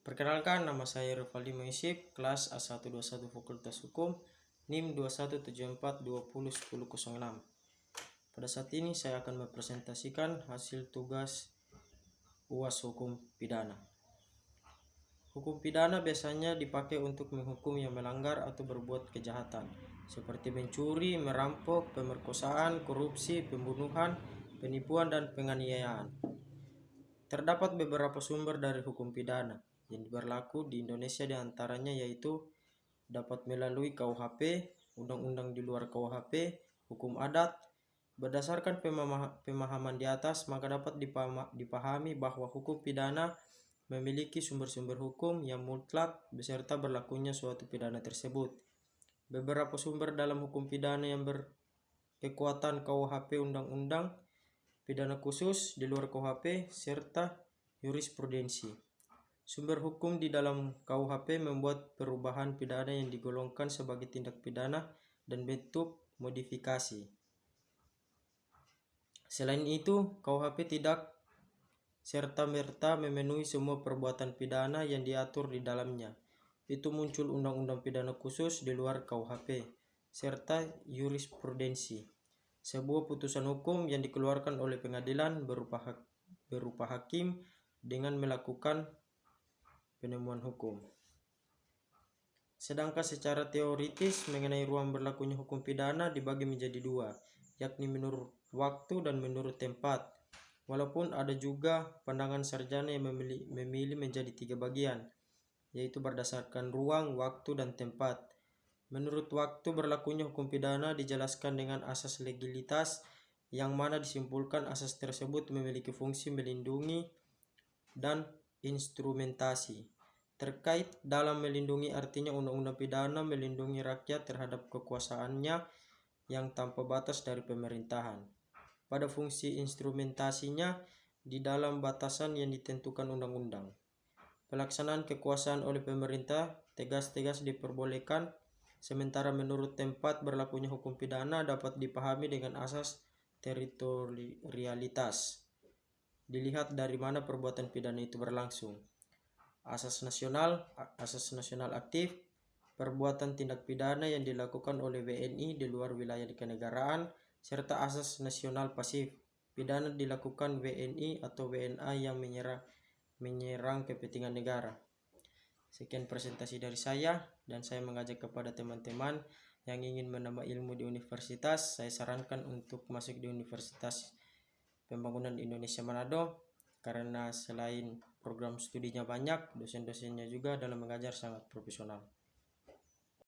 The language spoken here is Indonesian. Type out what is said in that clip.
Perkenalkan, nama saya Rivaldi Moisip, kelas A121 Fakultas Hukum, NIM 2174201006. Pada saat ini saya akan mempresentasikan hasil tugas UAS Hukum Pidana. Hukum pidana biasanya dipakai untuk menghukum yang melanggar atau berbuat kejahatan, seperti mencuri, merampok, pemerkosaan, korupsi, pembunuhan, penipuan, dan penganiayaan. Terdapat beberapa sumber dari hukum pidana yang berlaku di Indonesia, diantaranya yaitu dapat melalui KUHP, undang-undang di luar KUHP, hukum adat. Berdasarkan pemahaman di atas, maka dapat dipahami bahwa hukum pidana memiliki sumber-sumber hukum yang mutlak beserta berlakunya suatu pidana tersebut. Beberapa sumber dalam hukum pidana yang berkekuatan KUHP, undang-undang, pidana khusus di luar KUHP, serta jurisprudensi. Sumber hukum di dalam KUHP membuat perubahan pidana yang digolongkan sebagai tindak pidana dan bentuk modifikasi. Selain itu, KUHP tidak serta-merta memenuhi semua perbuatan pidana yang diatur di dalamnya. Itu muncul undang-undang pidana khusus di luar KUHP, serta jurisprudensi. Sebuah putusan hukum yang dikeluarkan oleh pengadilan berupa hakim dengan melakukan penemuan hukum. Sedangkan secara teoritis mengenai ruang berlakunya hukum pidana dibagi menjadi dua, yakni menurut waktu dan menurut tempat. Walaupun ada juga pandangan sarjana yang memilih menjadi tiga bagian, yaitu berdasarkan ruang, waktu, dan tempat. Menurut waktu berlakunya hukum pidana dijelaskan dengan asas legalitas, yang mana disimpulkan asas tersebut memiliki fungsi melindungi dan instrumentasi. Terkait dalam melindungi, artinya undang-undang pidana melindungi rakyat terhadap kekuasaannya yang tanpa batas dari pemerintahan. Pada fungsi instrumentasinya di dalam batasan yang ditentukan undang-undang. Pelaksanaan kekuasaan oleh pemerintah tegas-tegas diperbolehkan, sementara menurut tempat berlakunya hukum pidana dapat dipahami dengan asas teritorialitas. Dilihat dari mana perbuatan pidana itu berlangsung. Asas nasional aktif, perbuatan tindak pidana yang dilakukan oleh WNI di luar wilayah kenegaraan, serta asas nasional pasif, pidana dilakukan WNI atau WNA yang menyerang kepentingan negara. Sekian presentasi dari saya, dan saya mengajak kepada teman-teman yang ingin menambah ilmu di universitas, saya sarankan untuk masuk di Universitas Pembangunan Indonesia Manado, karena selain program studinya banyak, dosen-dosennya juga dalam mengajar sangat profesional.